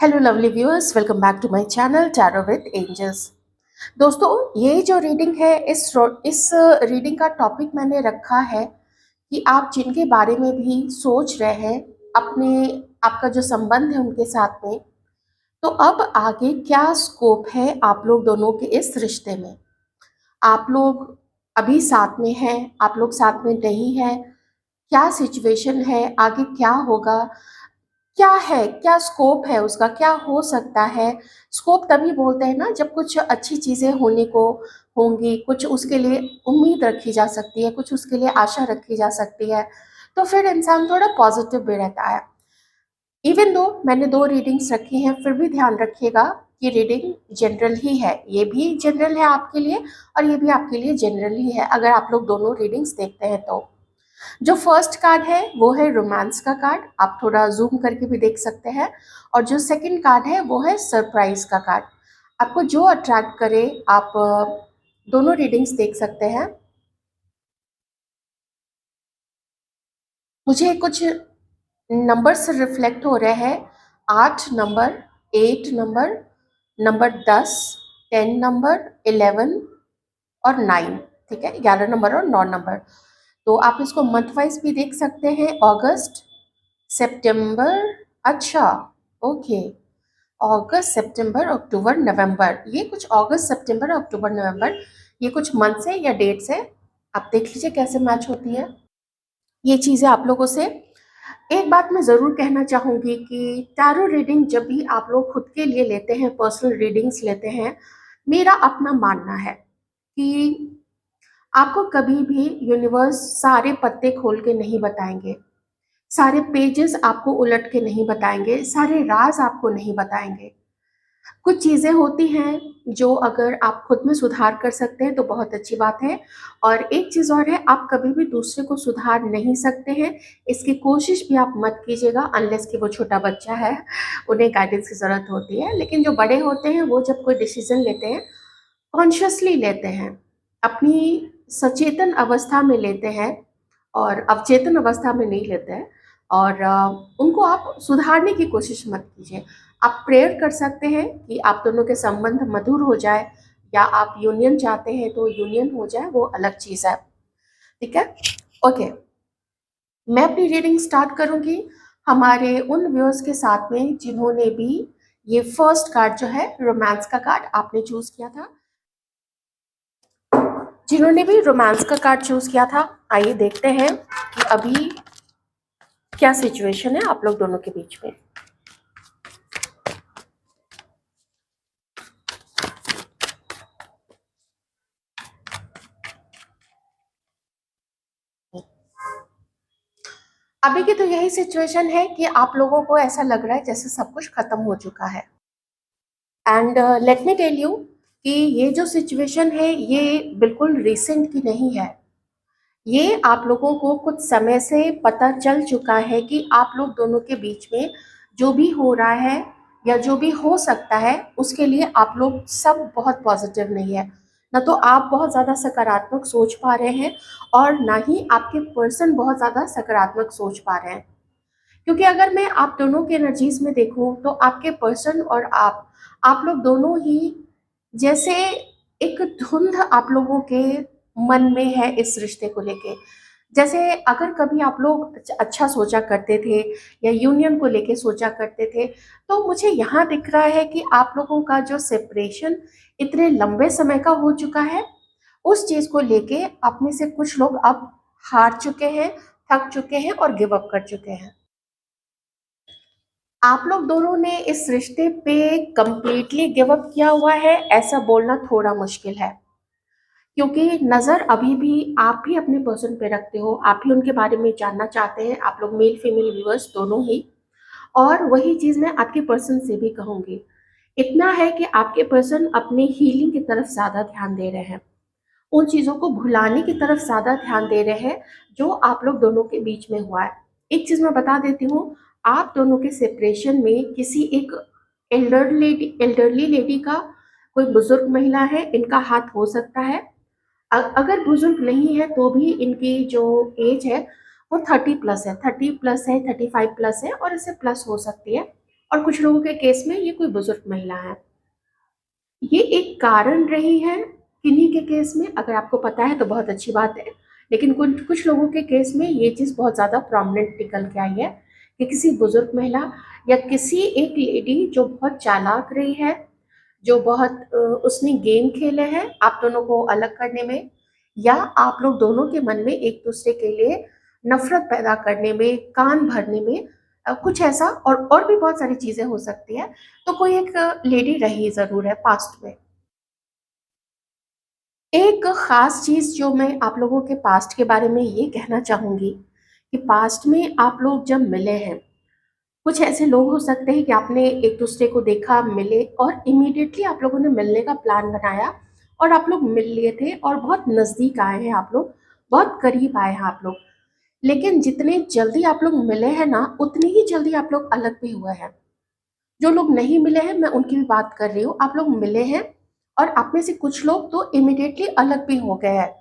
Hello lovely viewers, welcome back to my channel tarot with angels. दोस्तों, ये जो reading है, इस रीडिंग का टॉपिक मैंने रखा है कि आप जिनके बारे में भी सोच रहे हैं अपने आपका जो संबंध है उनके साथ में, तो अब आगे क्या स्कोप है आप लोग दोनों के इस रिश्ते में। आप लोग अभी साथ में हैं, आप लोग साथ में नहीं हैं, क्या सिचुएशन है, आगे क्या होगा, क्या है, क्या स्कोप है उसका, क्या हो सकता है। स्कोप तभी बोलते हैं ना जब कुछ अच्छी चीज़ें होने को होंगी, कुछ उसके लिए उम्मीद रखी जा सकती है, कुछ उसके लिए आशा रखी जा सकती है, तो फिर इंसान थोड़ा पॉजिटिव भी रहता है। इवन दो मैंने दो रीडिंग्स रखी हैं, फिर भी ध्यान रखिएगा कि रीडिंग जनरल ही है, ये भी जनरल है आपके लिए और ये भी आपके लिए जनरल ही है अगर आप लोग दोनों रीडिंग्स देखते हैं तो। जो फर्स्ट कार्ड है वो है रोमांस का कार्ड, आप थोड़ा जूम करके भी देख सकते हैं। और जो सेकंड कार्ड है वो है सरप्राइज का कार्ड। आपको जो अट्रैक्ट करे आप दोनों रीडिंग्स देख सकते हैं। मुझे कुछ नंबर्स रिफ्लेक्ट हो रहे हैं, 8 नंबर, 8 नंबर, नंबर 10, 10 नंबर, 11 और 9। ठीक है, 11 नंबर और 9 नंबर। तो आप इसको मंथ वाइज भी देख सकते हैं, अगस्त, सितंबर, अच्छा, ओके, अगस्त, सितंबर, अक्टूबर, नवंबर, ये कुछ अगस्त, सितंबर, अक्टूबर, नवंबर, ये कुछ मंथ से या डेट से आप देख लीजिए कैसे मैच होती है ये चीज़ें आप लोगों से। एक बात मैं ज़रूर कहना चाहूँगी कि टैरो रीडिंग जब भी आप लोग खुद के लिए लेते हैं, पर्सनल रीडिंग्स लेते हैं, मेरा अपना मानना है कि आपको कभी भी यूनिवर्स सारे पत्ते खोल के नहीं बताएंगे, सारे पेजेस आपको उलट के नहीं बताएंगे, सारे राज आपको नहीं बताएंगे। कुछ चीज़ें होती हैं जो अगर आप खुद में सुधार कर सकते हैं तो बहुत अच्छी बात है। और एक चीज़ और है, आप कभी भी दूसरे को सुधार नहीं सकते हैं, इसकी कोशिश भी आप मत कीजिएगा अनलेस कि वो छोटा बच्चा है, उन्हें गाइडेंस की ज़रूरत होती है। लेकिन जो बड़े होते हैं वो जब कोई डिसीजन लेते हैं, कॉन्शियसली लेते हैं, अपनी सचेतन अवस्था में लेते हैं और अवचेतन अवस्था में नहीं लेते हैं। और उनको आप सुधारने की कोशिश मत कीजिए। आप प्रेयर कर सकते हैं कि आप दोनों के संबंध मधुर हो जाए, या आप यूनियन चाहते हैं तो यूनियन हो जाए, वो अलग चीज़ है। ठीक है, ओके, मैं अपनी रीडिंग स्टार्ट करूंगी हमारे उन व्यूअर्स के साथ में जिन्होंने भी ये फर्स्ट कार्ड जो है रोमांस का कार्ड आपने चूज किया था, जिन्होंने भी रोमांस का कार्ड चूज किया था। आइए देखते हैं कि अभी क्या सिचुएशन है आप लोग दोनों के बीच में। अभी की तो यही सिचुएशन है कि आप लोगों को ऐसा लग रहा है जैसे सब कुछ खत्म हो चुका है। And let me tell you कि ये जो सिचुएशन है ये बिल्कुल रिसेंट की नहीं है। ये आप लोगों को कुछ समय से पता चल चुका है कि आप लोग दोनों के बीच में जो भी हो रहा है या जो भी हो सकता है उसके लिए आप लोग सब बहुत पॉजिटिव नहीं है। ना तो आप बहुत ज़्यादा सकारात्मक सोच पा रहे हैं और ना ही आपके पर्सन बहुत ज़्यादा सकारात्मक सोच पा रहे हैं। क्योंकि अगर मैं आप दोनों के एनर्जीज में देखूं तो आपके पर्सन और आप लोग दोनों ही जैसे एक धुंध आप लोगों के मन में है इस रिश्ते को लेके। जैसे अगर कभी आप लोग अच्छा सोचा करते थे या यूनियन को लेके सोचा करते थे, तो मुझे यहाँ दिख रहा है कि आप लोगों का जो सेपरेशन इतने लंबे समय का हो चुका है, उस चीज को लेके आप में से कुछ लोग अब हार चुके हैं, थक चुके हैं और गिव अप कर चुके हैं। आप लोग दोनों ने इस रिश्ते पे कंप्लीटली गिव अप किया हुआ है ऐसा बोलना थोड़ा मुश्किल है, क्योंकि नज़र अभी भी आप भी अपने पर्सन पे रखते हो, आप भी उनके बारे में जानना चाहते हैं, आप लोग मेल फीमेल व्यूअर्स दोनों ही। और वही चीज़ मैं आपके पर्सन से भी कहूँगी। इतना है कि आपके पर्सन अपने हीलिंग की तरफ ज़्यादा ध्यान दे रहे हैं, उन चीज़ों को भुलाने की तरफ ज़्यादा ध्यान दे रहे हैं जो आप लोग दोनों के बीच में हुआ है। एक चीज़ मैं बता देती हूँ, आप दोनों के सेपरेशन में किसी एक एल्डरली लेडी का, कोई बुजुर्ग महिला है, इनका हाथ हो सकता है। अगर बुजुर्ग नहीं है तो भी इनकी जो एज है वो 30 प्लस है, 30 प्लस है, 35 प्लस है और इससे प्लस हो सकती है। और कुछ लोगों के केस में ये कोई बुजुर्ग महिला है। ये एक कारण रही है किन्हीं के केस में, अगर आपको पता है तो बहुत अच्छी बात है, लेकिन कुछ कुछ लोगों के केस में ये चीज़ बहुत ज़्यादा प्रोमिनेंट निकल के आई है कि किसी बुजुर्ग महिला या किसी एक लेडी जो बहुत चालाक रही है, जो बहुत उसने गेम खेले हैं आप दोनों को अलग करने में, या आप लोग दोनों के मन में एक दूसरे के लिए नफरत पैदा करने में, कान भरने में, कुछ ऐसा, और भी बहुत सारी चीजें हो सकती है। तो कोई एक लेडी रही जरूर है पास्ट में। एक खास चीज जो मैं आप लोगों के पास्ट के बारे में ये कहना चाहूंगी कि पास्ट में आप लोग जब मिले हैं, कुछ ऐसे लोग हो सकते हैं कि आपने एक दूसरे को देखा, मिले और इमीडिएटली आप लोगों ने मिलने का प्लान बनाया और आप लोग मिल लिए थे और बहुत नज़दीक आए हैं आप लोग, बहुत करीब आए हैं आप लोग। लेकिन जितने जल्दी आप लोग मिले हैं ना, उतनी ही जल्दी आप लोग अलग भी हुए हैं। जो लोग नहीं मिले हैं मैं उनकी भी बात कर रही हूँ, आप लोग मिले हैं और आप में से कुछ लोग तो इमीडिएटली अलग भी हो गए हैं।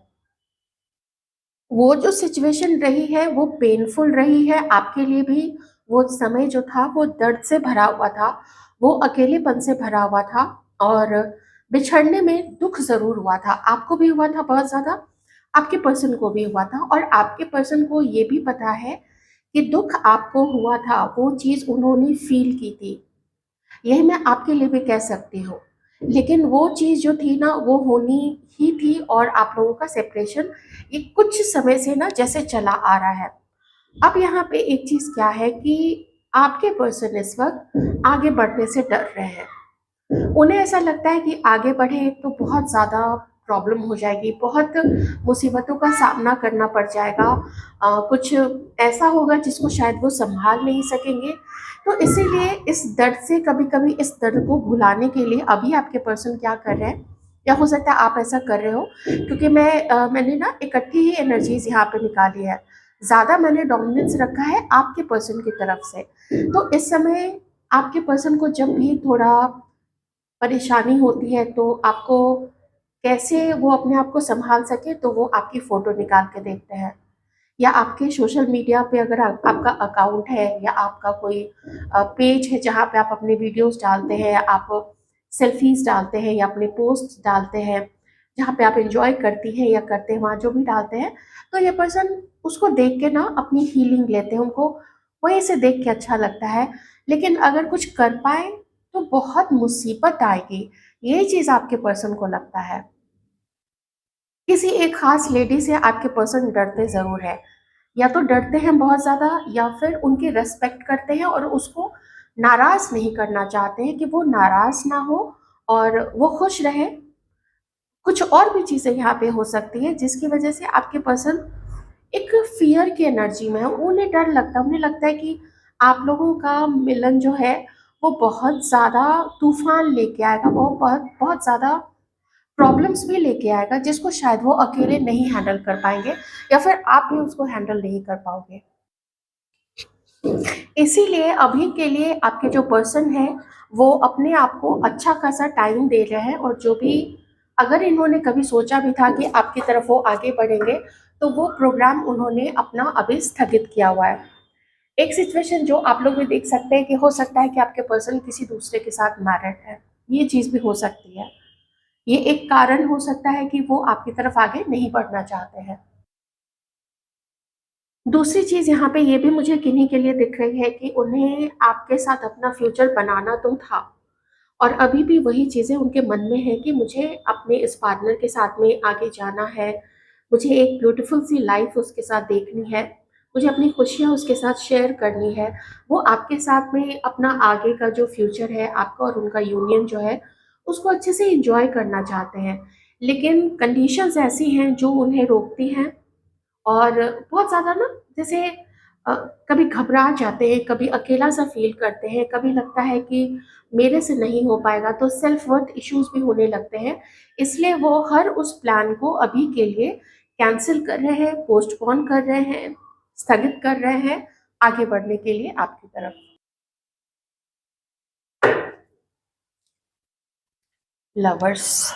वो जो सिचुएशन रही है वो पेनफुल रही है आपके लिए भी। वो समय जो था वो दर्द से भरा हुआ था, वो अकेलेपन से भरा हुआ था, और बिछड़ने में दुख ज़रूर हुआ था, आपको भी हुआ था बहुत ज़्यादा, आपके पर्सन को भी हुआ था, और आपके पर्सन को ये भी पता है कि दुख आपको हुआ था, वो चीज़ उन्होंने फ़ील की थी। यही मैं आपके लिए भी कह सकती हूँ। लेकिन वो चीज़ जो थी ना वो होनी ही थी, और आप लोगों का सेपरेशन ये कुछ समय से ना जैसे चला आ रहा है। अब यहाँ पे एक चीज़ क्या है कि आपके पर्सन इस वक्त आगे बढ़ने से डर रहे हैं। उन्हें ऐसा लगता है कि आगे बढ़े तो बहुत ज़्यादा प्रॉब्लम हो जाएगी, बहुत मुसीबतों का सामना करना पड़ जाएगा, कुछ ऐसा होगा जिसको शायद वो संभाल नहीं सकेंगे। तो इसीलिए इस दर्द से, कभी कभी इस दर्द को भुलाने के लिए अभी आपके पर्सन क्या कर रहे हैं, या हो सकता है आप ऐसा कर रहे हो, क्योंकि मैंने ना इकट्ठी ही एनर्जीज यहाँ पे निकाली है, ज़्यादा मैंने डोमिनेंस रखा है आपके पर्सन की तरफ से। तो इस समय आपके पर्सन को जब भी थोड़ा परेशानी होती है तो आपको कैसे वो अपने आप को संभाल सके, तो वो आपकी फ़ोटो निकाल के देखते हैं, या आपके सोशल मीडिया पे अगर आपका अकाउंट है या आपका कोई पेज है जहाँ पे आप अपने वीडियोस डालते हैं, आप सेल्फीज डालते हैं या अपने पोस्ट डालते हैं, जहाँ पे आप एंजॉय करती हैं या करते हैं, वहाँ जो भी डालते हैं, तो ये पर्सन उसको देख के ना अपनी हीलिंग लेते हैं, उनको वहीं से देख के अच्छा लगता है। लेकिन अगर कुछ कर पाए तो बहुत मुसीबत आएगी, ये चीज़ आपके पर्सन को लगता है। किसी एक खास लेडी से आपके पर्सन डरते ज़रूर है, या तो डरते हैं बहुत ज़्यादा, या फिर उनकी रेस्पेक्ट करते हैं और उसको नाराज़ नहीं करना चाहते हैं कि वो नाराज़ ना हो और वो खुश रहे। कुछ और भी चीज़ें यहाँ पे हो सकती हैं जिसकी वजह से आपके पर्सन एक फ़ियर की एनर्जी में है, उन्हें डर लगता है, उन्हें लगता है कि आप लोगों का मिलन जो है वो बहुत ज़्यादा तूफ़ान लेके आएगा, वो बहुत बहुत ज़्यादा प्रॉब्लम्स भी लेके आएगा जिसको शायद वो अकेले नहीं हैंडल कर पाएँगे, या फिर आप भी उसको हैंडल नहीं कर पाओगे। इसीलिए अभी के लिए आपके जो पर्सन है वो अपने आप को अच्छा खासा टाइम दे रहे हैं, और जो भी, अगर इन्होंने कभी सोचा भी था कि आपकी तरफ वो आगे बढ़ेंगे, तो वो प्रोग्राम उन्होंने अपना अभी स्थगित किया हुआ है। एक सिचुएशन जो आप लोग भी देख सकते हैं कि हो सकता है कि आपके पर्सन किसी दूसरे के साथ मैरिड है, ये चीज़ भी हो सकती है। ये एक कारण हो सकता है कि वो आपकी तरफ आगे नहीं बढ़ना चाहते हैं। दूसरी चीज़ यहाँ पे ये भी मुझे किन्हीं के लिए दिख रही है कि उन्हें आपके साथ अपना फ्यूचर बनाना तो था, और अभी भी वही चीज़ें उनके मन में है कि मुझे अपने इस पार्टनर के साथ में आगे जाना है, मुझे एक ब्यूटीफुल सी लाइफ उसके साथ देखनी है, मुझे अपनी खुशियाँ उसके साथ शेयर करनी है। वो आपके साथ में अपना आगे का जो फ्यूचर है, आपका और उनका यूनियन जो है, उसको अच्छे से एंजॉय करना चाहते हैं। लेकिन कंडीशंस ऐसी हैं जो उन्हें रोकती हैं, और बहुत ज़्यादा ना, जैसे अ, कभी घबरा जाते हैं, कभी अकेला-सा फ़ील करते हैं, कभी लगता है कि मेरे से नहीं हो पाएगा, तो सेल्फ वर्थ इश्यूज़ भी होने लगते हैं। इसलिए वो हर उस प्लान को अभी के लिए कैंसल कर रहे हैं, पोस्टपोन कर रहे हैं, स्थगित कर रहे हैं, आगे बढ़ने के लिए आपकी तरफ। लवर्स।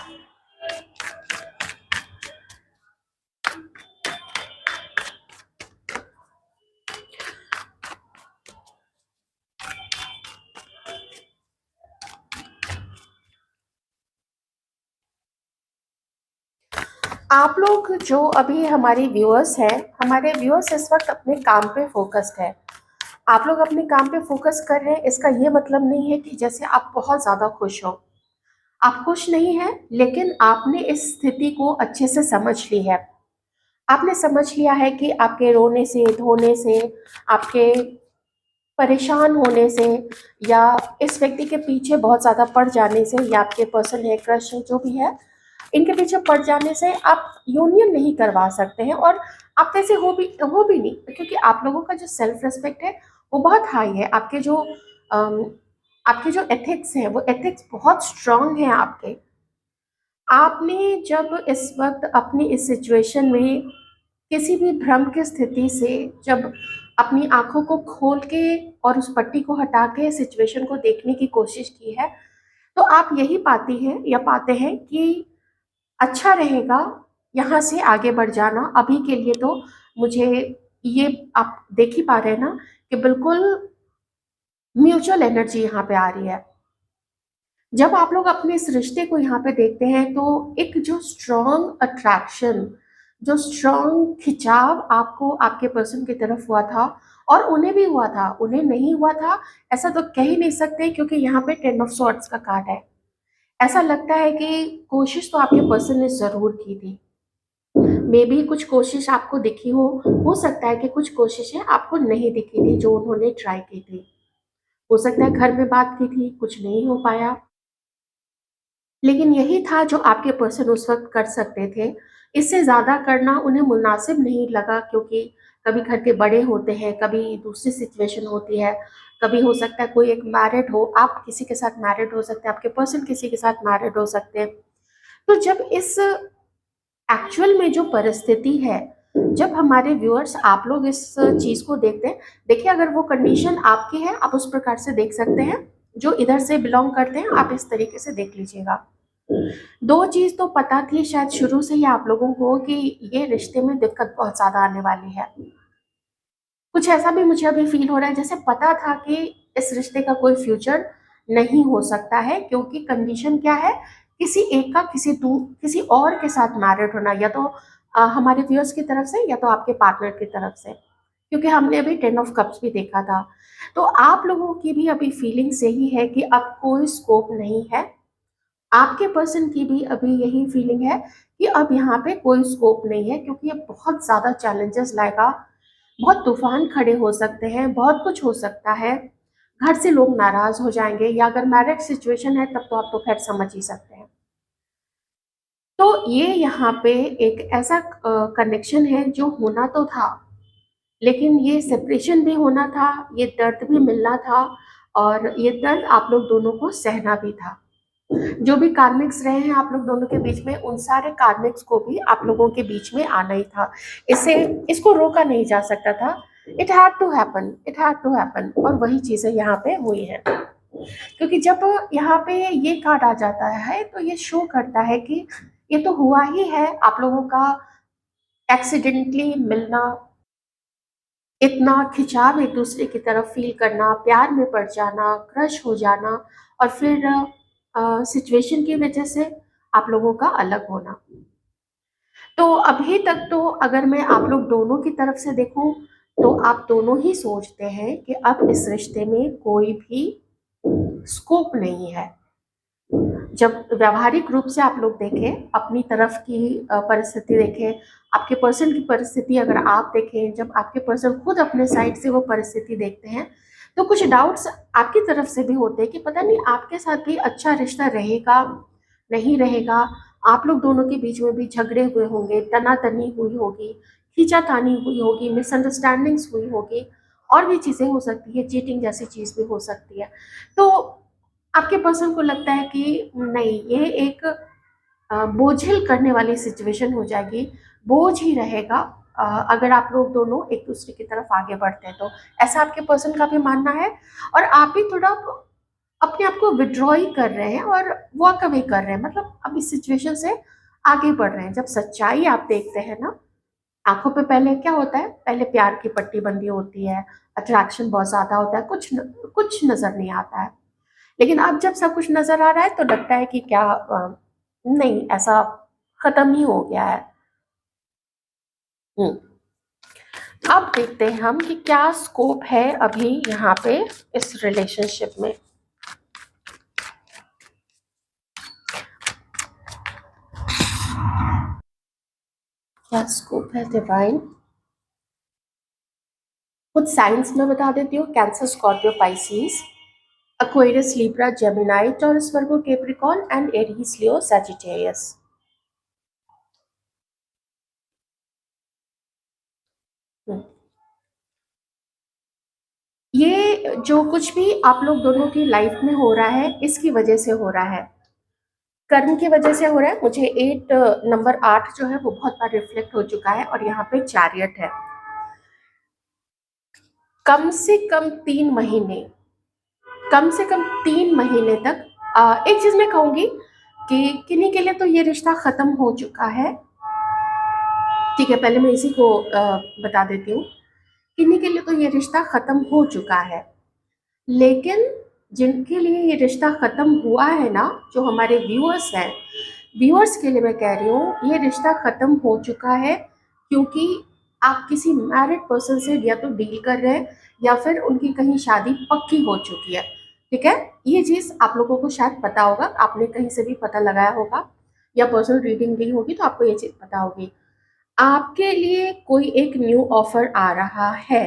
आप लोग जो अभी हमारे व्यूअर्स हैं, हमारे व्यूअर्स इस वक्त अपने काम पे फोकस्ड है। आप लोग अपने काम पे फोकस कर रहे हैं, इसका ये मतलब नहीं है कि जैसे आप बहुत ज़्यादा खुश हो। आप खुश नहीं हैं, लेकिन आपने इस स्थिति को अच्छे से समझ ली है। आपने समझ लिया है कि आपके रोने से, धोने से, आपके परेशान होने से, या इस व्यक्ति के पीछे बहुत ज़्यादा पड़ जाने से, या आपके पर्सन है, क्रश है, जो भी है, इनके पीछे पड़ जाने से आप यूनियन नहीं करवा सकते हैं। और आप वैसे हो भी नहीं, क्योंकि आप लोगों का जो सेल्फ रिस्पेक्ट है वो बहुत हाई है। अम, आपके जो एथिक्स हैं वो एथिक्स बहुत स्ट्रांग हैं आपके। आपने जब इस वक्त अपनी इस सिचुएशन में किसी भी भ्रम की स्थिति से जब अपनी आंखों को खोल के और उस पट्टी को हटा के सिचुएशन को देखने की कोशिश की है, तो आप यही पाती हैं या पाते हैं कि अच्छा रहेगा यहाँ से आगे बढ़ जाना। अभी के लिए तो मुझे ये आप देख ही पा रहे हैं ना कि बिल्कुल म्यूचुअल एनर्जी यहाँ पे आ रही है। जब आप लोग अपने इस रिश्ते को यहाँ पे देखते हैं तो एक जो स्ट्रॉन्ग अट्रैक्शन, जो स्ट्रॉन्ग खिंचाव आपको आपके पर्सन की तरफ हुआ था, और उन्हें भी हुआ था, उन्हें नहीं हुआ था ऐसा तो कह ही नहीं सकते, क्योंकि यहाँ पे 10 ऑफ सॉर्ड्स का कार्ड है। ऐसा लगता है कि कोशिश तो आपके पर्सन ने जरूर की थी। मे बी कुछ कोशिश आपको दिखी हो सकता है कि कुछ कोशिशें आपको नहीं दिखी थी जो उन्होंने ट्राई की थी। हो सकता है घर में बात की थी, कुछ नहीं हो पाया, लेकिन यही था जो आपके पर्सन उस वक्त कर सकते थे। इससे ज़्यादा करना उन्हें मुनासिब नहीं लगा, क्योंकि कभी घर के बड़े होते हैं, कभी दूसरी सिचुएशन होती है, कभी हो सकता है कोई एक मैरिड हो, आप किसी के साथ मैरिड हो सकते हैं, आपके पर्सन किसी के साथ मैरिड हो सकते हैं। तो जब इस एक्चुअल में जो परिस्थिति है, जब हमारे व्यूअर्स आप लोग इस चीज़ को देखते हैं, देखिए अगर वो कंडीशन आपकी है आप उस प्रकार से देख सकते हैं, जो इधर से बिलोंग करते हैं आप इस तरीके से देख लीजिएगा। दो चीज तो पता थी शायद शुरू से ही आप लोगों को कि ये रिश्ते में दिक्कत बहुत ज्यादा आने वाली है। कुछ ऐसा भी मुझे अभी फील हो रहा है जैसे पता था कि इस रिश्ते का कोई फ्यूचर नहीं हो सकता है, क्योंकि कंडीशन क्या है, किसी एक का किसी और के साथ मैरिड होना, या तो हमारे व्यूअर्स की तरफ से या तो आपके पार्टनर की तरफ से, क्योंकि हमने अभी 10 ऑफ कप्स भी देखा था। तो आप लोगों की भी अभी फीलिंग सही है कि अब कोई स्कोप नहीं है। आपके पर्सन की भी अभी यही फीलिंग है कि अब यहाँ पे कोई स्कोप नहीं है, क्योंकि ये बहुत ज़्यादा चैलेंजेस लाएगा, बहुत तूफान खड़े हो सकते हैं, बहुत कुछ हो सकता है। घर से लोग नाराज हो जाएंगे, या अगर मैरिज सिचुएशन है तब तो आप तो खैर समझ ही सकते हैं। तो ये यहाँ पे एक ऐसा कनेक्शन है जो होना तो था, लेकिन ये सेपरेशन भी होना था, ये दर्द भी मिलना था, और ये दर्द आप लोग दोनों को सहना भी था। जो भी कार्मिक्स रहे हैं आप लोग दोनों के बीच में, उन सारे कार्मिक्स को भी आप लोगों के बीच में आना ही था। इसे इसको रोका नहीं जा सकता था। It had to happen, it had to happen, और वही चीजें यहाँ पे हुई हैं। क्योंकि जब यहाँ पे ये कार्ड आ जाता है तो ये शो करता है कि ये तो हुआ ही है, आप लोगों का एक्सीडेंटली मिलना, इतना खिंचाव एक दूसरे की तरफ फील करना, प्यार में पड़ जाना, क्रश हो जाना, और फिर सिचुएशन की वजह से आप लोगों का अलग होना। तो अभी तक तो अगर मैं आप लोग दोनों की तरफ से देखूं, तो आप दोनों ही सोचते हैं कि अब इस रिश्ते में कोई भी स्कोप नहीं है। जब व्यवहारिक रूप से आप लोग देखें, अपनी तरफ की परिस्थिति देखें, आपके पर्सन की परिस्थिति अगर आप देखें, जब आपके पर्सन खुद अपने साइड से वो परिस्थिति देखते हैं, तो कुछ डाउट्स आपकी तरफ से भी होते हैं कि पता नहीं आपके साथ भी अच्छा रिश्ता रहेगा, नहीं रहेगा। आप लोग दोनों के बीच में भी झगड़े हुए होंगे, तनातनी हुई होगी, खींचातानी हुई होगी, मिसअंडरस्टैंडिंग्स हुई होगी, और भी चीज़ें हो सकती है, चीटिंग जैसी चीज़ भी हो सकती है। तो आपके पर्सन को लगता है कि नहीं, ये एक बोझिल करने वाली सिचुएशन हो जाएगी, बोझ ही रहेगा अगर आप लोग दोनों एक दूसरे की तरफ आगे बढ़ते हैं तो। ऐसा आपके पर्सन का भी मानना है, और आप भी थोड़ा अपने आप को विड्रॉ ही कर रहे हैं और वॉक अवे कर रहे हैं, मतलब अब इस सिचुएशन से आगे बढ़ रहे हैं। जब सच्चाई आप देखते हैं ना, आंखों पे पहले क्या होता है, पहले प्यार की पट्टी बंदी होती है, अट्रैक्शन बहुत ज्यादा होता है, कुछ नजर नहीं आता है। लेकिन अब जब सब कुछ नजर आ रहा है तो लगता है कि क्या नहीं, ऐसा खत्म ही हो गया है। अब देखते हैं हम कि क्या स्कोप है अभी यहाँ पे इस रिलेशनशिप में। क्या स्कोप है डिवाइन। कुछ साइंस में बता देती हूँ, cancer, Scorpio, Pisces, Aquarius, Libra, Gemini, Taurus, Virgo, Capricorn and Aries, Leo, Sagittarius। ये जो कुछ भी आप लोग दोनों की लाइफ में हो रहा है, इसकी वजह से हो रहा है, कर्म की वजह से हो रहा है। मुझे 8 जो है वो बहुत बार रिफ्लेक्ट हो चुका है और यहाँ पे चैरियट है। कम से कम 3 महीने, कम से कम 3 महीने तक एक चीज मैं कहूंगी कि किन्हीं के लिए तो ये रिश्ता खत्म हो चुका है। ठीक है, पहले मैं इसी को बता देती हूँ। किन्हीं के लिए तो ये रिश्ता खत्म हो चुका है, लेकिन जिनके लिए ये रिश्ता खत्म हुआ है ना, जो हमारे व्यूअर्स हैं, व्यूअर्स के लिए मैं कह रही हूँ ये रिश्ता खत्म हो चुका है, क्योंकि आप किसी मैरिड पर्सन से या तो डील कर रहे हैं या फिर उनकी कहीं शादी पक्की हो चुकी है। ठीक है, ये चीज़ आप लोगों को शायद पता होगा, आपने कहीं से भी पता लगाया होगा या पर्सनल रीडिंग ली होगी तो आपको ये चीज़ पता होगी। आपके लिए कोई एक न्यू ऑफर आ रहा है।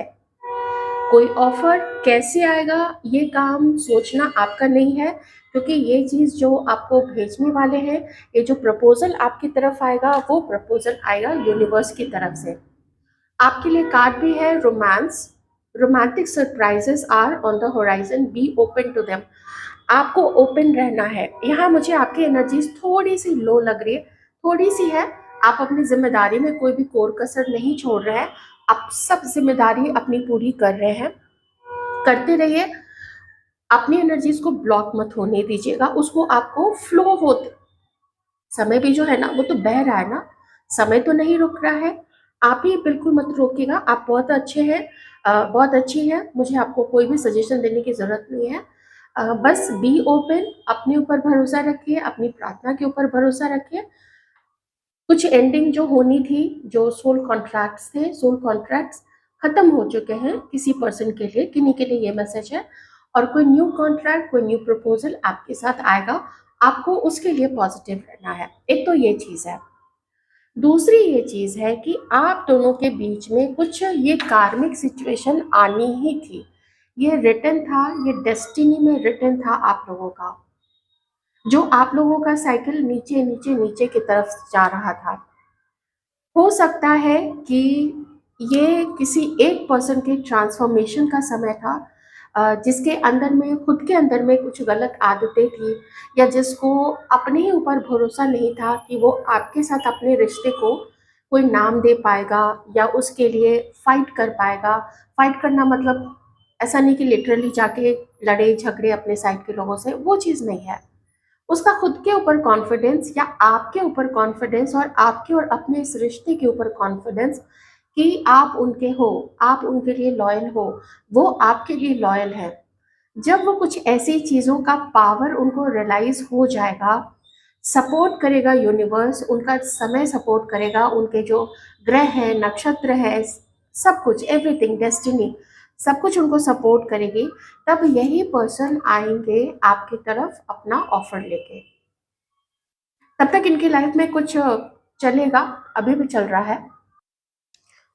कोई ऑफर कैसे आएगा ये काम सोचना आपका नहीं है, क्योंकि ये चीज़ जो आपको भेजने वाले हैं, ये जो प्रपोजल आपकी तरफ आएगा वो प्रपोजल आएगा यूनिवर्स की तरफ से। आपके लिए कार्ड भी है romance, romantic surprises are on the horizon, be open to them. आपको ओपन रहना है। यहाँ मुझे आपकी एनर्जीज थोड़ी सी लो लग रही है, थोड़ी सी है। आप अपनी जिम्मेदारी में कोई भी कोर कसर नहीं छोड़ रहे हैं, आप सब जिम्मेदारी अपनी पूरी कर रहे हैं, करते रहिए। अपनी एनर्जीज को ब्लॉक मत होने दीजिएगा, उसको आपको फ्लो होते, समय भी जो है ना वो तो बह रहा है ना, समय तो नहीं रुक रहा है। आप ही बिल्कुल मत रोकिएगा, आप बहुत अच्छे हैं, बहुत अच्छी हैं, मुझे आपको कोई भी सजेशन देने की ज़रूरत नहीं है। बस बी ओपन, अपने ऊपर भरोसा रखिए, अपनी प्रार्थना के ऊपर भरोसा रखिए। कुछ एंडिंग जो होनी थी, जो सोल कॉन्ट्रैक्ट्स थे, सोल कॉन्ट्रैक्ट्स खत्म हो चुके हैं किसी पर्सन के लिए, किन्हीं के लिए ये मैसेज है। और कोई न्यू कॉन्ट्रैक्ट, कोई न्यू प्रपोजल आपके साथ आएगा, आपको उसके लिए पॉजिटिव रहना है। एक तो ये चीज़ है। दूसरी ये चीज़ है कि आप दोनों के बीच में कुछ ये कार्मिक सिचुएशन आनी ही थी, ये रिटन था, ये डेस्टिनी में रिटन था आप लोगों का, जो आप लोगों का साइकिल नीचे नीचे नीचे की तरफ जा रहा था। हो सकता है कि ये किसी एक पर्सन के ट्रांसफॉर्मेशन का समय था, जिसके अंदर में, खुद के अंदर में कुछ गलत आदतें थी, या जिसको अपने ही ऊपर भरोसा नहीं था कि वो आपके साथ अपने रिश्ते को कोई नाम दे पाएगा या उसके लिए फाइट कर पाएगा। फाइट करना मतलब ऐसा नहीं कि लिटरली जाके लड़े झगड़े अपने साइड के लोगों से, वो चीज़ नहीं है। उसका खुद के ऊपर कॉन्फिडेंस या आपके ऊपर कॉन्फिडेंस और आपके और अपने इस रिश्ते के ऊपर कॉन्फिडेंस कि आप उनके हो, आप उनके लिए लॉयल हो, वो आपके लिए लॉयल है। जब वो कुछ ऐसी चीज़ों का पावर उनको रियलाइज हो जाएगा, सपोर्ट करेगा यूनिवर्स, उनका समय सपोर्ट करेगा, उनके जो ग्रह हैं, नक्षत्र है, सब कुछ, एवरीथिंग, डेस्टिनी, सब कुछ उनको सपोर्ट करेगी, तब यही पर्सन आएंगे आपकी तरफ अपना ऑफर लेके। तब तक इनकी लाइफ में कुछ चलेगा, अभी भी चल रहा है,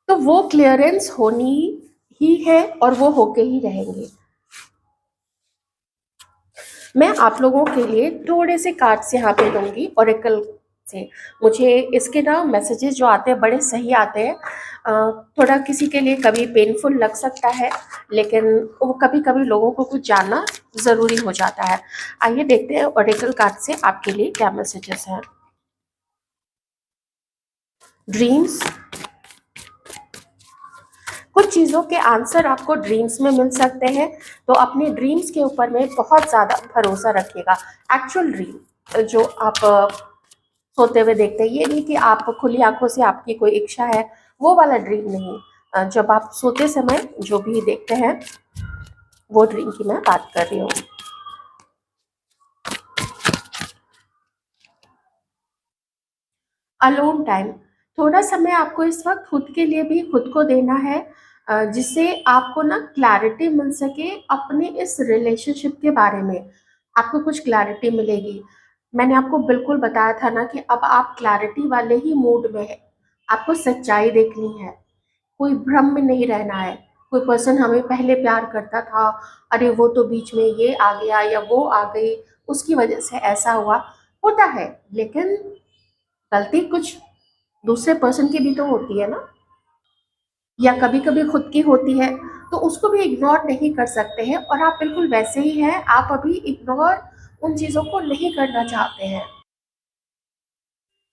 तो वो क्लियरेंस होनी ही है और वो होके ही रहेंगे। मैं आप लोगों के लिए थोड़े से कार्ड्स यहाँ पे दूंगी ओरेकल से। मुझे इसके ना मैसेजेस जो आते हैं बड़े सही आते हैं। थोड़ा किसी के लिए कभी पेनफुल लग सकता है, लेकिन वो कभी कभी लोगों को कुछ जानना ज़रूरी हो जाता है। आइए देखते हैं ओरेकल कार्ड से आपके लिए क्या मैसेजेस हैं। ड्रीम्स, कुछ चीज़ों के आंसर आपको ड्रीम्स में मिल सकते हैं, तो अपने ड्रीम्स के ऊपर में बहुत ज़्यादा भरोसा रखिएगा। एक्चुअल ड्रीम जो आप सोते हुए देखते हैं, ये नहीं कि आप खुली आंखों से आपकी कोई इच्छा है, वो वाला ड्रीम नहीं। जब आप सोते समय जो भी देखते हैं वो ड्रीम की मैं बात कर रही हूँ। अलोन टाइम, थोड़ा समय आपको इस वक्त खुद के लिए भी खुद को देना है, जिससे आपको ना क्लैरिटी मिल सके अपने इस रिलेशनशिप के बारे में। आपको कुछ क्लैरिटी मिलेगी। मैंने आपको बिल्कुल बताया था ना कि अब आप क्लैरिटी वाले ही मूड में है। आपको सच्चाई देखनी है, कोई भ्रम में नहीं रहना है। कोई पर्सन हमें पहले प्यार करता था, अरे वो तो बीच में ये आ गया या वो आ गई, उसकी वजह से ऐसा हुआ, होता है। लेकिन गलती कुछ दूसरे पर्सन की भी तो होती है ना, या कभी कभी खुद की होती है, तो उसको भी इग्नोर नहीं कर सकते हैं। और आप बिल्कुल वैसे ही हैं, आप अभी इग्नोर उन चीज़ों को नहीं करना चाहते हैं।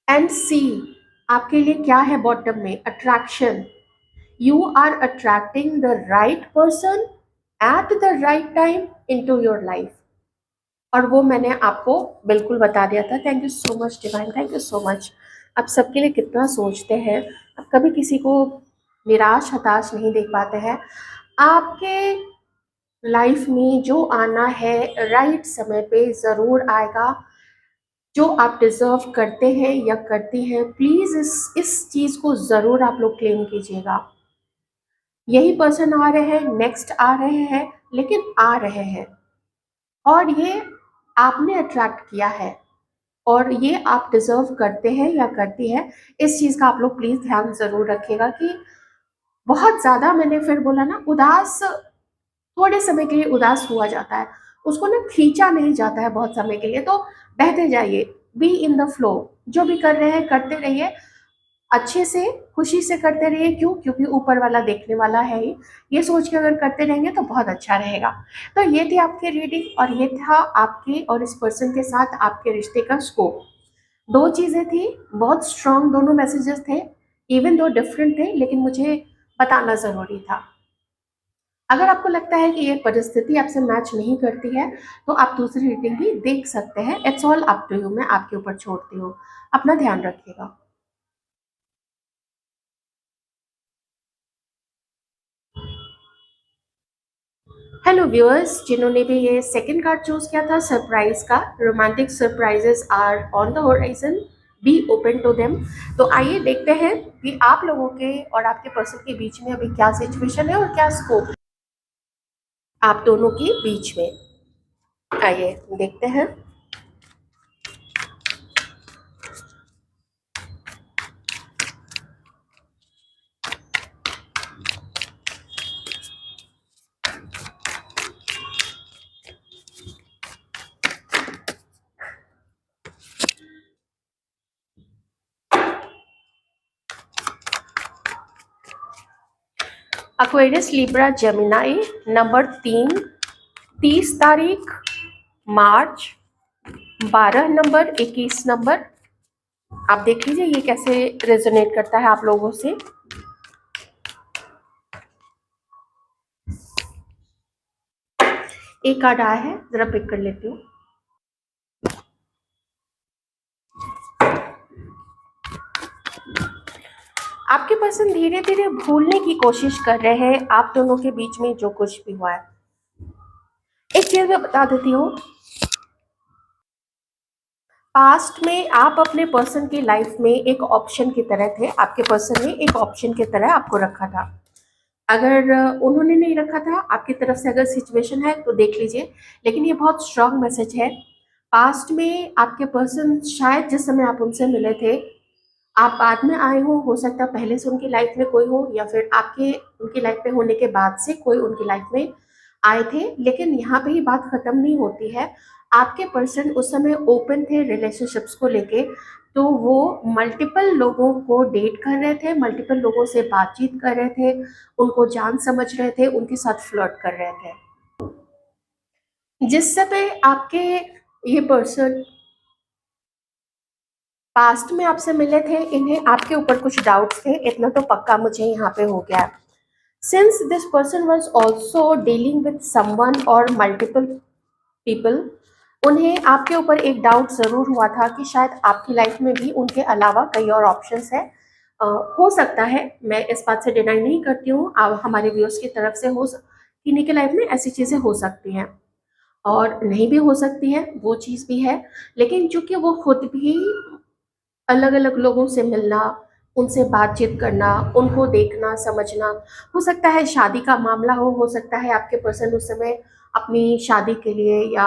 एंड सी, आपके लिए क्या है बॉटम में? Attraction. You are attracting the right person at the right time into your life. और वो मैंने आपको बिल्कुल बता दिया था। Thank you so much divine, thank you so much. आप सबके लिए कितना सोचते हैं। आप कभी किसी को निराश हताश नहीं देख पाते हैं। आपके लाइफ में जो आना है राइट समय पे ज़रूर आएगा। जो आप डिज़र्व करते हैं या करती हैं, प्लीज़ इस चीज़ को ज़रूर आप लोग क्लेम कीजिएगा। यही पर्सन आ रहे हैं, नेक्स्ट आ रहे हैं, लेकिन आ रहे हैं। और ये आपने अट्रैक्ट किया है, और ये आप डिजर्व करते हैं या करती है। इस चीज़ का आप लोग प्लीज़ ध्यान ज़रूर रखिएगा कि बहुत ज़्यादा, मैंने फिर बोला ना, उदास थोड़े समय के लिए उदास हुआ जाता है, उसको ना खींचा नहीं जाता है बहुत समय के लिए। तो बहते जाइए, बी इन द फ्लो। जो भी कर रहे हैं करते रहिए, अच्छे से खुशी से करते रहिए। क्यों? क्योंकि ऊपर वाला देखने वाला है ही। ये सोच के अगर करते रहेंगे तो बहुत अच्छा रहेगा। तो ये थी आपकी रीडिंग, और ये था आपके और इस पर्सन के साथ आपके रिश्ते का स्कोप। दो चीज़ें थी, बहुत स्ट्रांग दोनों मैसेजेस थे, इवन दो डिफरेंट थे, लेकिन मुझे बताना ज़रूरी था। अगर आपको लगता है कि ये परिस्थिति आपसे मैच नहीं करती है, तो आप दूसरी रीडिंग भी देख सकते हैं। It's all up to you, मैं आपके ऊपर छोड़ती हूँ। अपना ध्यान रखिएगा। हेलो व्यूअर्स, जिन्होंने भी ये सेकंड कार्ड चूज किया था सरप्राइज का, romantic surprises are on the horizon, be open to them. तो आइए देखते हैं कि आप लोगों के और आपके पर्सन के बीच में अभी क्या सिचुएशन है और क्या स्कोप है आप दोनों के बीच में। आइए देखते हैं। एक्वेरियस लिब्रा जेमिनाई, नंबर 3, 30 तारीख मार्च, 12 नंबर, 21 नंबर। आप देख लीजिए ये कैसे रेजोनेट करता है आप लोगों से। एक कार्ड आया है, जरा पिक कर लेती हूँ। आपके पर्सन धीरे धीरे भूलने की कोशिश कर रहे हैं आप दोनों के बीच में जो कुछ भी हुआ है। एक चीज मैं बता देती हूँ, पास्ट में आप अपने पर्सन की लाइफ में एक ऑप्शन की तरह थे। आपके पर्सन ने एक ऑप्शन की तरह आपको रखा था। अगर उन्होंने नहीं रखा था, आपकी तरफ से अगर सिचुएशन है तो देख लीजिए। लेकिन ये बहुत स्ट्रांग मैसेज है। पास्ट में आपके पर्सन, शायद जिस समय आप उनसे मिले थे, आप बाद में आए हो सकता है पहले से उनकी लाइफ में कोई हो, या फिर आपके उनकी लाइफ में होने के बाद से कोई उनकी लाइफ में आए थे। लेकिन यहाँ पे ही बात खत्म नहीं होती है। आपके पर्सन उस समय ओपन थे रिलेशनशिप्स को लेके। तो वो मल्टीपल लोगों को डेट कर रहे थे, मल्टीपल लोगों से बातचीत कर रहे थे, उनको जान समझ रहे थे, उनके साथ फ्लर्ट कर रहे थे। जिस समय आपके ये पर्सन पास्ट में आपसे मिले थे, इन्हें आपके ऊपर कुछ डाउट्स थे, इतना तो पक्का मुझे यहाँ पे हो गया। Since this person was also dealing with someone और मल्टीपल पीपल, उन्हें आपके ऊपर एक डाउट ज़रूर हुआ था कि शायद आपकी लाइफ में भी उनके अलावा कई और ऑप्शंस है। हो सकता है, मैं इस बात से डिनाई नहीं करती हूँ, हमारे व्यूअर्स की तरफ से किन्हीं की लाइफ में ऐसी चीज़ें हो सकती हैं और नहीं भी हो सकती है, वो चीज़ भी है। लेकिन चूंकि वो खुद भी अलग अलग लोगों से मिलना, उनसे बातचीत करना, उनको देखना, समझना। हो सकता है शादी का मामला हो सकता है आपके पर्सन उस समय अपनी शादी के लिए या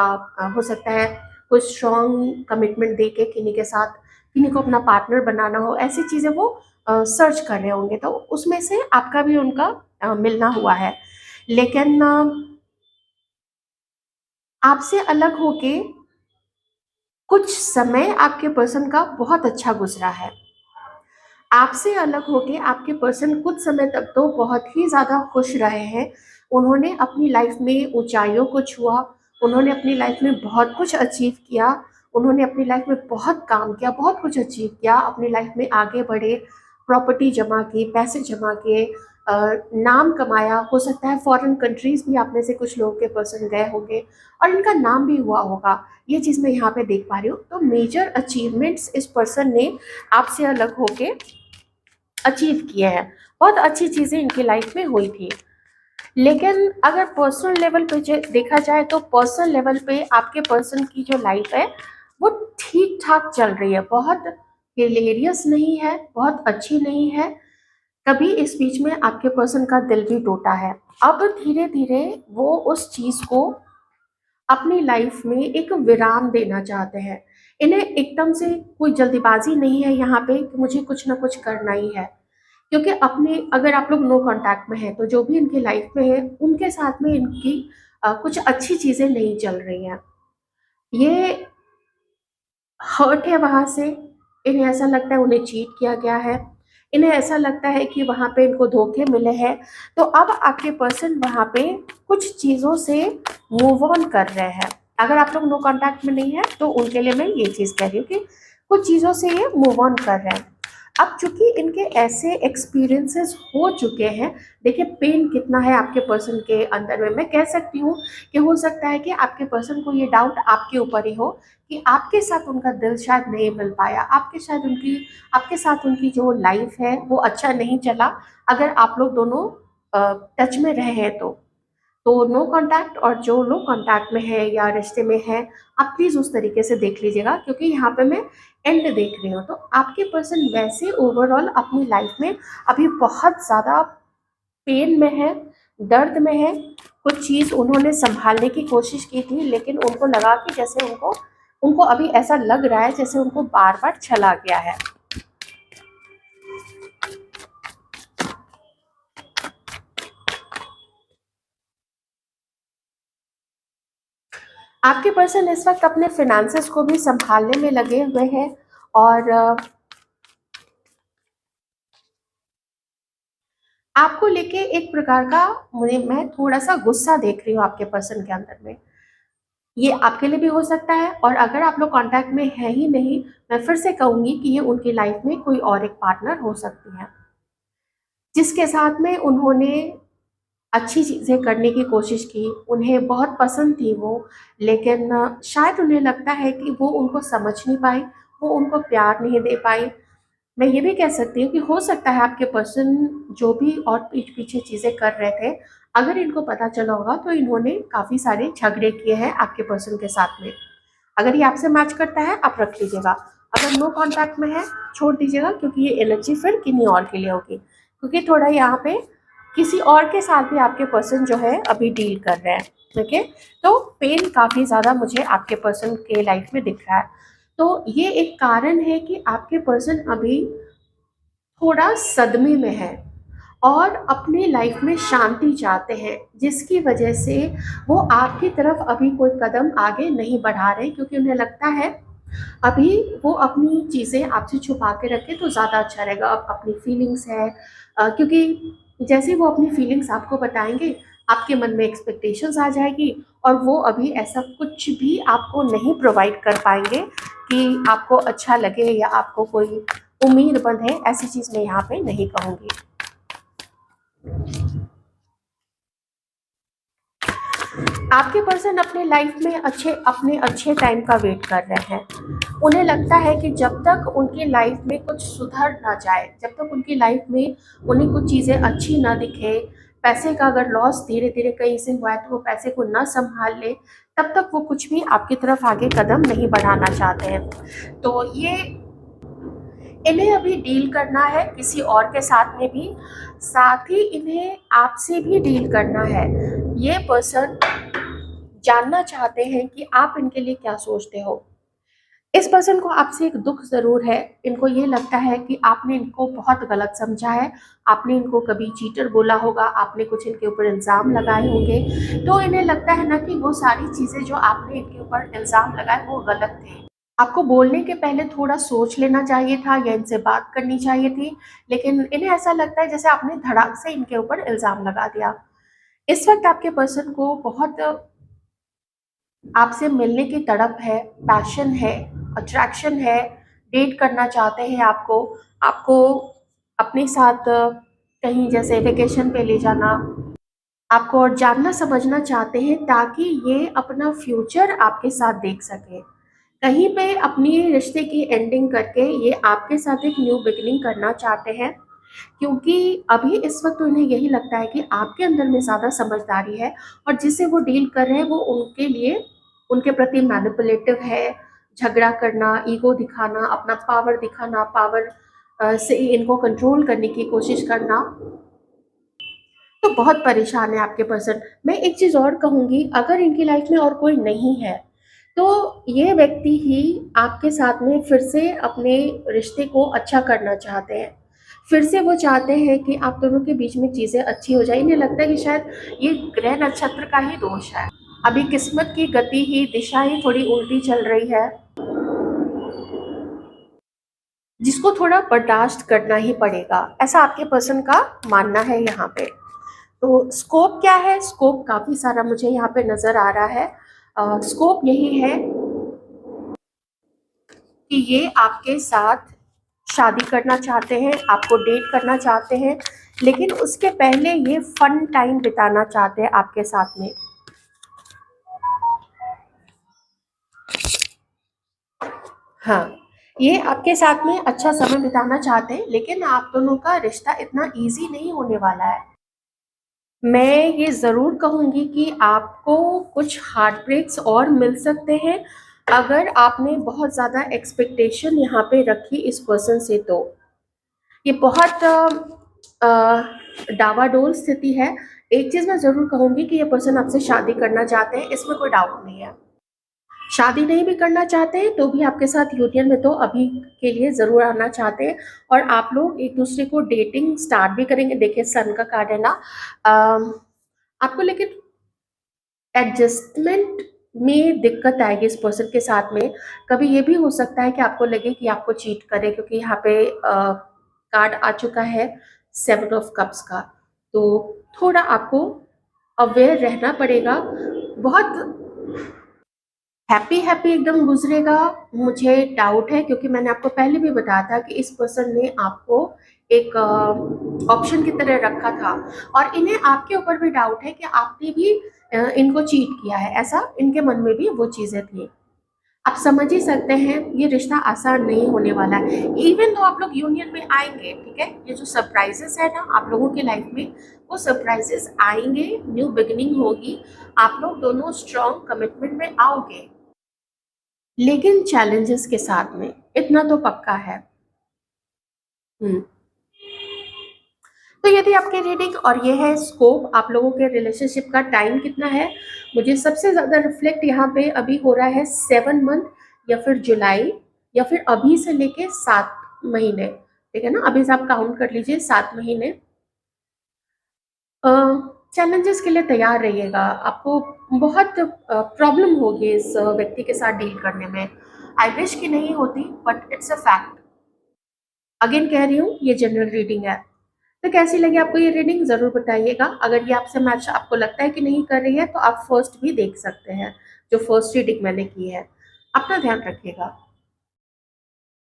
हो सकता है कोई स्ट्रॉन्ग कमिटमेंट दे के किन्हीं के साथ किन्हीं को अपना पार्टनर बनाना हो, ऐसी चीज़ें वो सर्च कर रहे होंगे, तो उसमें से आपका भी उनका मिलना हुआ है। लेकिन आपसे अलग होके कुछ समय आपके पर्सन का बहुत अच्छा गुजरा है। आपसे अलग होके आपके पर्सन कुछ समय तक तो बहुत ही ज़्यादा खुश रहे हैं। उन्होंने अपनी लाइफ में ऊंचाइयों को छुआ, उन्होंने अपनी लाइफ में बहुत कुछ अचीव किया, उन्होंने अपनी लाइफ में बहुत काम किया, बहुत कुछ अचीव किया, अपनी लाइफ में आगे बढ़े, प्रॉपर्टी जमा की, पैसे जमा किए, नाम कमाया। हो सकता है फॉरेन कंट्रीज भी आप में से कुछ लोगों के पर्सन गए होंगे और इनका नाम भी हुआ होगा। ये चीज़ मैं यहाँ पे देख पा रही हूँ। तो मेजर अचीवमेंट्स इस पर्सन ने आपसे अलग होके अचीव किए हैं, बहुत अच्छी चीज़ें इनकी लाइफ में हुई थी। लेकिन अगर पर्सनल लेवल पे देखा जाए तो पर्सनल लेवल पे आपके पर्सन की जो लाइफ है वो ठीक ठाक चल रही है, बहुत हिलेरियस नहीं है, बहुत अच्छी नहीं है। कभी इस बीच में आपके पर्सन का दिल भी टूटा है। अब धीरे धीरे वो उस चीज़ को अपनी लाइफ में एक विराम देना चाहते हैं। इन्हें एकदम से कोई जल्दीबाजी नहीं है यहाँ पे कि मुझे कुछ ना कुछ करना ही है, क्योंकि अपने अगर आप लोग नो कांटेक्ट में हैं तो जो भी इनकी लाइफ में है उनके साथ में इनकी कुछ अच्छी चीज़ें नहीं चल रही हैं। ये हर्ट है वहाँ से, इन्हें ऐसा लगता है उन्हें चीट किया गया है, इन्हें ऐसा लगता है कि वहाँ पे इनको धोखे मिले हैं। तो अब आपके पर्सन वहाँ पे कुछ चीज़ों से मूव ऑन कर रहे हैं। अगर आप लोग नो कांटेक्ट में नहीं है तो उनके लिए मैं ये चीज़ कह रही हूँ कि कुछ चीज़ों से ये मूव ऑन कर रहे हैं। अब चूंकि इनके ऐसे एक्सपीरियंसेस हो चुके हैं, देखिए पेन कितना है आपके पर्सन के अंदर में। मैं कह सकती हूँ कि हो सकता है कि आपके पर्सन को ये डाउट आपके ऊपर ही हो कि आपके साथ उनका दिल शायद नहीं मिल पाया, आपके साथ उनकी जो लाइफ है वो अच्छा नहीं चला, अगर आप लोग दोनों टच में रहे हैं तो नो कांटेक्ट और जो लो कांटेक्ट में है या रिश्ते में है, आप प्लीज़ उस तरीके से देख लीजिएगा, क्योंकि यहाँ पे मैं एंड देख रही हूँ। तो आपके पर्सन वैसे ओवरऑल अपनी लाइफ में अभी बहुत ज़्यादा पेन में है, दर्द में है। कुछ चीज़ उन्होंने संभालने की कोशिश की थी, लेकिन उनको लगा कि जैसे उनको उनको अभी ऐसा लग रहा है जैसे उनको बार बार छला गया है। आपके पर्सन इस वक्त अपने फिनेंसेस को भी संभालने में लगे हुए हैं और आपको लेके एक प्रकार का मुझे मैं थोड़ा सा गुस्सा देख रही हूँ आपके पर्सन के अंदर में। ये आपके लिए भी हो सकता है, और अगर आप लोग कांटेक्ट में है ही नहीं, मैं फिर से कहूंगी कि ये उनकी लाइफ में कोई और एक पार्टनर हो सकती है जिसके साथ में उन्होंने अच्छी चीज़ें करने की कोशिश की, उन्हें बहुत पसंद थी वो, लेकिन शायद उन्हें लगता है कि वो उनको समझ नहीं पाई, वो उनको प्यार नहीं दे पाई। मैं ये भी कह सकती हूँ कि हो सकता है आपके पर्सन जो भी और पीठ पीछे चीज़ें कर रहे थे, अगर इनको पता चला होगा तो इन्होंने काफ़ी सारे झगड़े किए हैं आपके पर्सन के साथ में। अगर ये आपसे मैच करता है आप रख लीजिएगा, अगर नो कांटेक्ट में है छोड़ दीजिएगा, क्योंकि ये एनर्जी फिर किन्हीं और के लिए होगी, क्योंकि थोड़ा यहाँ पे किसी और के साथ भी आपके पर्सन जो है अभी डील कर रहे हैं। ठीक है, तो पेन काफ़ी ज़्यादा मुझे आपके पर्सन के लाइफ में दिख रहा है। तो ये एक कारण है कि आपके पर्सन अभी थोड़ा सदमे में है और अपनी लाइफ में शांति चाहते हैं, जिसकी वजह से वो आपकी तरफ अभी कोई कदम आगे नहीं बढ़ा रहे, क्योंकि उन्हें लगता है अभी वो अपनी चीज़ें आपसे छुपा के रखे तो ज़्यादा अच्छा रहेगा। अब अपनी फीलिंग्स है, क्योंकि जैसे वो अपनी फीलिंग्स आपको बताएंगे आपके मन में एक्सपेक्टेशंस आ जाएगी, और वो अभी ऐसा कुछ भी आपको नहीं प्रोवाइड कर पाएंगे कि आपको अच्छा लगे या आपको कोई उम्मीद बंधे। ऐसी चीज़ मैं यहाँ पे नहीं कहूँगी। आपके पर्सन अपने लाइफ में अपने अच्छे टाइम का वेट कर रहे हैं। उन्हें लगता है कि जब तक उनकी लाइफ में कुछ सुधर ना जाए, जब तक उनकी लाइफ में उन्हें कुछ चीज़ें अच्छी ना दिखे, पैसे का अगर लॉस धीरे धीरे कहीं से हुआ है तो वो पैसे को ना संभाल ले, तब तक वो कुछ भी आपकी तरफ आगे कदम नहीं बढ़ाना चाहते हैं। तो ये इन्हें अभी डील करना है किसी और के साथ में भी, साथ ही इन्हें आपसे भी डील करना है। ये पर्सन जानना चाहते हैं कि आप इनके लिए क्या सोचते हो। इस पर्सन को आपसे एक दुख जरूर है। इनको ये लगता है कि आपने इनको बहुत गलत समझा है, आपने इनको कभी चीटर बोला होगा, आपने कुछ इनके ऊपर इल्ज़ाम लगाए होंगे। तो इन्हें लगता है ना कि वो सारी चीज़ें जो आपने इनके ऊपर इल्ज़ाम लगाए वो गलत थे। आपको बोलने के पहले थोड़ा सोच लेना चाहिए था या इनसे बात करनी चाहिए थी, लेकिन इन्हें ऐसा लगता है जैसे आपने धड़ाक से इनके ऊपर इल्ज़ाम लगा दिया। इस वक्त आपके पर्सन को बहुत आपसे मिलने की तड़प है, पैशन है, अट्रैक्शन है, डेट करना चाहते हैं आपको, आपको अपने साथ कहीं जैसे वेकेशन पे ले जाना, आपको और जानना समझना चाहते हैं ताकि ये अपना फ्यूचर आपके साथ देख सकें। कहीं पे अपनी रिश्ते की एंडिंग करके ये आपके साथ एक न्यू बिगिनिंग करना चाहते हैं, क्योंकि अभी इस वक्त तो इन्हें यही लगता है कि आपके अंदर में ज़्यादा समझदारी है और जिससे वो डील कर रहे हैं वो उनके लिए उनके प्रति मैनिपुलेटिव है। झगड़ा करना, ईगो दिखाना, अपना पावर दिखाना, पावर से इनको कंट्रोल करने की कोशिश करना। तो बहुत परेशान है आपके पर्सन। मैं एक चीज़ और कहूँगी, अगर इनकी लाइफ में और कोई नहीं है तो ये व्यक्ति ही आपके साथ में फिर से अपने रिश्ते को अच्छा करना चाहते हैं। फिर से वो चाहते हैं कि आप दोनों के बीच में चीज़ें अच्छी हो जाए। इन्हें लगता है कि शायद ये ग्रह नक्षत्र का ही दोष है। अभी किस्मत की गति ही, दिशा ही थोड़ी उल्टी चल रही है, जिसको थोड़ा बर्दाश्त करना ही पड़ेगा, ऐसा आपके पर्सन का मानना है यहाँ पे। तो स्कोप क्या है? स्कोप काफ़ी सारा मुझे यहाँ पे नज़र आ रहा है। स्कोप यही है कि ये आपके साथ शादी करना चाहते हैं, आपको डेट करना चाहते हैं, लेकिन उसके पहले ये फन टाइम बिताना चाहते हैं आपके साथ में। हाँ, ये आपके साथ में अच्छा समय बिताना चाहते हैं, लेकिन आप दोनों का रिश्ता इतना इजी नहीं होने वाला है। मैं ये ज़रूर कहूँगी कि आपको कुछ हार्ट ब्रेक्स और मिल सकते हैं अगर आपने बहुत ज़्यादा एक्सपेक्टेशन यहाँ पे रखी इस पर्सन से। तो ये बहुत डावाडोल स्थिति है। एक चीज़ मैं ज़रूर कहूँगी कि ये पर्सन आपसे शादी करना चाहते हैं, इसमें कोई डाउट नहीं है। शादी नहीं भी करना चाहते हैं तो भी आपके साथ यूनियन में तो अभी के लिए ज़रूर आना चाहते हैं और आप लोग एक दूसरे को डेटिंग स्टार्ट भी करेंगे। देखिए सन का कार्ड है ना, आपको लेकिन एडजस्टमेंट में दिक्कत आएगी इस पर्सन के साथ में। कभी ये भी हो सकता है कि आपको लगे कि आपको चीट करे, क्योंकि यहाँ पे कार्ड आ चुका है 7 ऑफ कप्स का। तो थोड़ा आपको अवेयर रहना पड़ेगा। बहुत हैप्पी हैप्पी एकदम गुजरेगा मुझे डाउट है, क्योंकि मैंने आपको पहले भी बताया था कि इस पर्सन ने आपको एक ऑप्शन की तरह रखा था और इन्हें आपके ऊपर भी डाउट है कि आपने भी इनको चीट किया है, ऐसा इनके मन में भी वो चीज़ें थी। आप समझ ही सकते हैं ये रिश्ता आसान नहीं होने वाला है। इवन तो आप लोग यूनियन में आएंगे, ठीक है, ये जो सरप्राइजेस है ना आप लोगों के लाइफ में, वो सरप्राइजेस आएंगे, न्यू बिगिनिंग होगी, आप लोग दोनों स्ट्रॉन्ग कमिटमेंट में आओगे, लेकिन चैलेंजेस के साथ में, इतना तो पक्का है। हम्म। तो यदि आपकी रीडिंग और ये है स्कोप, आप लोगों के रिलेशनशिप का टाइम कितना है, मुझे सबसे ज़्यादा रिफ्लेक्ट यहाँ पे अभी हो रहा है 7 मंथ या फिर जुलाई, या फिर अभी से लेके 7 महीने, ठीक है ना, अभी से आप काउंट कर लीजिए 7 महीने। चैलेंजेस के लिए तैयार रहिएगा, आपको बहुत प्रॉब्लम होगी इस व्यक्ति के साथ डील करने में। आई विश कि नहीं होती, but it's a fact. Again कह रही हूँ ये जनरल रीडिंग है। तो कैसी लगी आपको ये रीडिंग ज़रूर बताइएगा। अगर ये आपसे मैच आपको लगता है कि नहीं कर रही है तो आप फर्स्ट भी देख सकते हैं, जो फर्स्ट रीडिंग मैंने की है। अपना ध्यान रखिएगा।